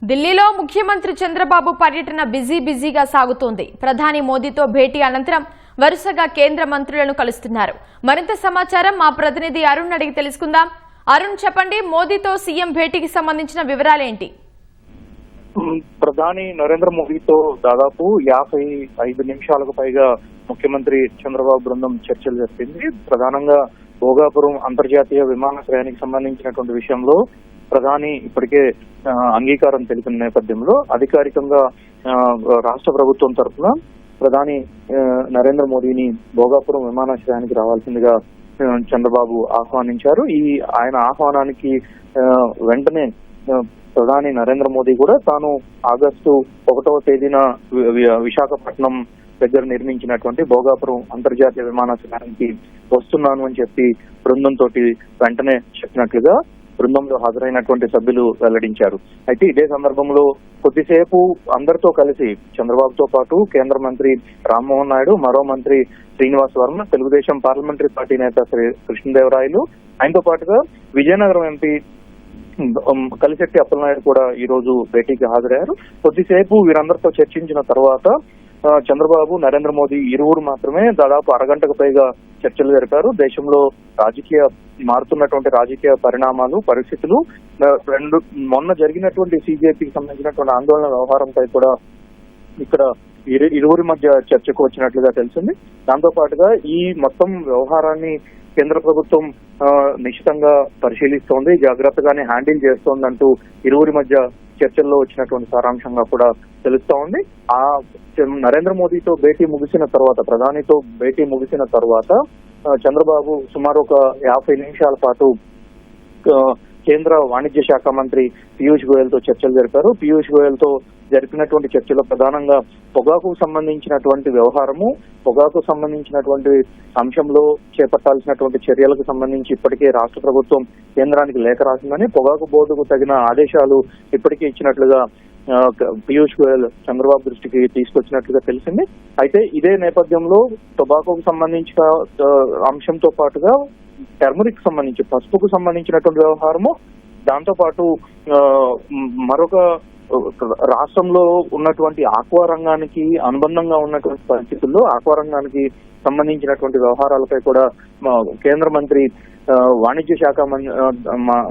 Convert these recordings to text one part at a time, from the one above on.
ఢిల్లీలో ముఖ్యమంత్రి చంద్రబాబు పర్యటన బిజీగా సాగుతోంది. ప్రధాని మోదీతో భేటీ అనంతరం వరుసగా కేంద్ర మంత్రులను కలుస్తున్నారు. మరింత సమాచారం మా ప్రతినిధి అరుణ్ అడిగి తెలుసుకుందాం. అరుణ్, చెప్పండి, మోదీతో సీఎం భేటీకి సంబంధించిన వివరాలేంటి? ప్రధాని నరేంద్ర మోదీతో దాదాపు 55 నిమిషాలకు పైగా ముఖ్యమంత్రి చంద్రబాబు బృందం చర్చలు జరిపింది. ప్రధానంగా భోగాపురం అంతర్జాతీయ విమానాశ్రయానికి సంబంధించినటువంటి విషయంలో ప్రధాని ఇప్పటికే అంగీకారం తెలిపిన నేపథ్యంలో అధికారికంగా రాష్ట్ర ప్రభుత్వం తరఫున ప్రధాని నరేంద్ర మోదీని భోగాపురం విమానాశ్రయానికి రావాల్సిందిగా చంద్రబాబు ఆహ్వానించారు. ఆయన ఆహ్వానానికి వెంటనే ప్రధాని నరేంద్ర మోదీ కూడా తాను ఆగస్టు 1వ తేదీన విశాఖపట్నం దగ్గర నిర్మించినటువంటి భోగాపురం అంతర్జాతీయ విమానాశ్రయానికి వస్తున్నాను అని చెప్పి బృందంతో వెంటనే చెప్పినట్లుగా బృందంలో హాజరైనటువంటి సభ్యులు వెల్లడించారు. అయితే ఇదే సందర్భంలో కొద్దిసేపు అందరితో కలిసి చంద్రబాబుతో పాటు కేంద్ర మంత్రి రామ్మోహన్ నాయుడు, మరో మంత్రి శ్రీనివాస్ వర్మ, తెలుగుదేశం పార్లమెంటరీ పార్టీ నేత శ్రీ కృష్ణదేవరాయలు, ఆయనతో పాటుగా విజయనగరం ఎంపీ కలిశెట్టి అప్పలనాయుడు కూడా ఈ రోజు భేటీకి హాజరయ్యారు. కొద్దిసేపు వీరందరితో చర్చించిన తర్వాత చంద్రబాబు, నరేంద్ర మోదీ ఇరువురు మాత్రమే దాదాపు అరగంటకు పైగా చర్చలు జరిపారు. దేశంలో మారుతున్నటువంటి రాజకీయ పరిణామాలు, పరిస్థితులు, మొన్న జరిగినటువంటి సిజేపీకి సంబంధించినటువంటి ఆందోళన వ్యవహారంపై కూడా ఇక్కడ ఇరువురి మధ్య చర్చకు వచ్చినట్లుగా తెలిసింది. దాంతో పాటుగా ఈ మొత్తం వ్యవహారాన్ని కేంద్ర ప్రభుత్వం నిశ్చితంగా పరిశీలిస్తోంది, జాగ్రత్తగానే హ్యాండిల్ చేస్తోందంటూ ఇరువురి మధ్య చర్చల్లో వచ్చినటువంటి సారాంశంగా కూడా తెలుస్తా ఉంది. నరేంద్ర మోదీతో భేటీ ముగిసిన తర్వాత, ప్రధానితో భేటీ ముగిసిన తర్వాత చంద్రబాబు సుమారు ఒక 50 నిమిషాల పాటు కేంద్ర వాణిజ్య శాఖ మంత్రి పీయూష్ గోయల్ తో చర్చలు జరిపారు. పీయూష్ గోయల్ తో జరిపినటువంటి చర్చలో ప్రధానంగా పొగాకు సంబంధించినటువంటి వ్యవహారము, పొగాకు సంబంధించినటువంటి అంశంలో చేపట్టాల్సినటువంటి చర్యలకు సంబంధించి ఇప్పటికే రాష్ట్ర ప్రభుత్వం కేంద్రానికి లేఖ రాసిందని, పొగాకు బోర్డుకు తగిన ఆదేశాలు ఇప్పటికే ఇచ్చినట్లుగా పీయూష్ గోయల్ చంద్రబాబు దృష్టికి తీసుకొచ్చినట్లుగా తెలిసింది. అయితే ఇదే నేపథ్యంలో టొబాకోకు సంబంధించిన అంశంతో పాటుగా టర్మరిక్ సంబంధించి, పసుపుకు సంబంధించినటువంటి వ్యవహారము, దాంతో పాటు మరొక రాష్ట్రంలో ఉన్నటువంటి ఆక్వా రంగానికి అనుబంధంగా ఉన్నటువంటి పరిస్థితుల్లో ఆక్వా రంగానికి సంబంధించినటువంటి వ్యవహారాలపై కూడా కేంద్ర మంత్రి వాణిజ్య శాఖ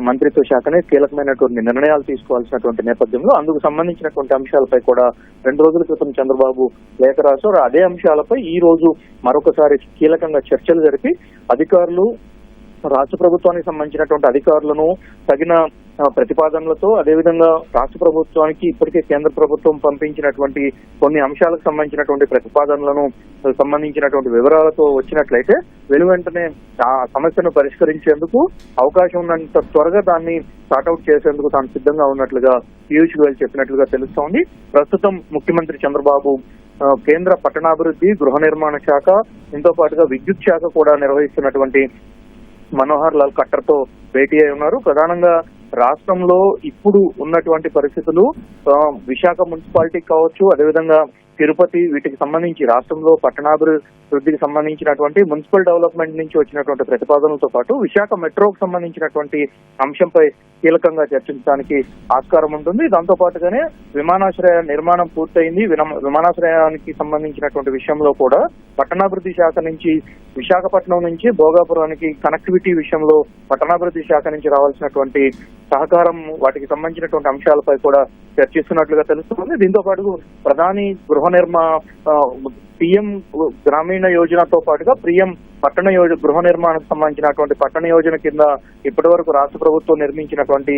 మంత్రిత్వ శాఖనే కీలకమైనటువంటి నిర్ణయాలు తీసుకోవాల్సినటువంటి నేపథ్యంలో అందుకు సంబంధించినటువంటి అంశాలపై కూడా 2 రోజుల క్రితం చంద్రబాబు లేఖ రాశారు. అదే అంశాలపై ఈ రోజు మరొకసారి కీలకంగా చర్చలు జరిపి అధికారులు, రాష్ట్ర ప్రభుత్వానికి సంబంధించినటువంటి అధికారులను తగిన ప్రతిపాదనలతో, అదేవిధంగా రాష్ట్ర ప్రభుత్వానికి ఇప్పటికే కేంద్ర ప్రభుత్వం పంపించినటువంటి కొన్ని అంశాలకు సంబంధించినటువంటి ప్రతిపాదనలను సంబంధించినటువంటి వివరాలతో వచ్చినట్లయితే వెనువెంటనే ఆ సమస్యను పరిష్కరించేందుకు అవకాశం ఉన్నంత త్వరగా దాన్ని సార్ట్అవుట్ చేసేందుకు తాను సిద్ధంగా ఉన్నట్లుగా పీయూష్ గోయల్ చెప్పినట్లుగా తెలుస్తోంది. ప్రస్తుతం ముఖ్యమంత్రి చంద్రబాబు కేంద్ర పట్టణాభివృద్ధి, గృహ నిర్మాణ శాఖ, దీంతో పాటుగా విద్యుత్ శాఖ కూడా నిర్వహిస్తున్నటువంటి మనోహర్ లాల్ ఖట్టర్ తో భేటీ అయి ఉన్నారు. ప్రధానంగా రాష్ట్రంలో ఇప్పుడు ఉన్నటువంటి పరిస్థితులు, విశాఖ మున్సిపాలిటీ కావచ్చు, అదేవిధంగా తిరుపతి, వీటికి సంబంధించి రాష్ట్రంలో పట్టణాభివృద్ధికి సంబంధించినటువంటి మున్సిపల్ డెవలప్మెంట్ నుంచి వచ్చినటువంటి ప్రతిపాదనలతో పాటు విశాఖ మెట్రోకు సంబంధించినటువంటి అంశంపై కీలకంగా చర్చించడానికి ఆస్కారం ఉంటుంది. దాంతో పాటుగానే విమానాశ్రయ నిర్మాణం పూర్తయింది. విమానాశ్రయానికి సంబంధించినటువంటి విషయంలో కూడా పట్టణాభివృద్ధి శాఖ నుంచి, విశాఖపట్నం నుంచి భోగాపురానికి కనెక్టివిటీ విషయంలో పట్టణాభివృద్ధి శాఖ నుంచి రావాల్సినటువంటి సహకారం, వాటికి సంబంధించినటువంటి అంశాలపై కూడా చర్చిస్తున్నట్లుగా తెలుస్తుంది. దీంతో పాటు ప్రధాని పిఎం గ్రామీణ యోజనతో పాటుగా పిఎం పట్టణ గృహ నిర్మాణానికి సంబంధించినటువంటి పట్టణ యోజన కింద ఇప్పటి వరకు రాష్ట్ర ప్రభుత్వం నిర్మించినటువంటి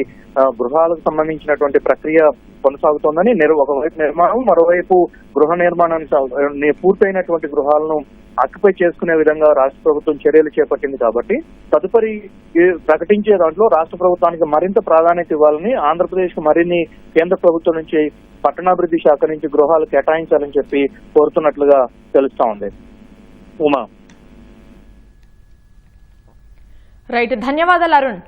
గృహాలకు సంబంధించినటువంటి ప్రక్రియ కొనసాగుతోందని, ఒకవైపు నిర్మాణం, మరోవైపు గృహ నిర్మాణానికి పూర్తయినటువంటి గృహాలను ఆక్యుపై చేసుకునే విధంగా రాష్ట్ర ప్రభుత్వం చర్యలు చేపట్టింది. కాబట్టి తదుపరి ప్రకటించే దాంట్లో రాష్ట్ర ప్రభుత్వానికి మరింత ప్రాధాన్యత ఇవ్వాలని, ఆంధ్రప్రదేశ్ కు మరిన్ని కేంద్ర ప్రభుత్వం నుంచి, పట్టణాభివృద్ధి శాఖ నుంచి గృహాలు కేటాయించాలని చెప్పి కోరుతున్నట్లుగా తెలుస్తా ఉంది. ఉమా, రైట్, ధన్యవాదాలు అరుణ్.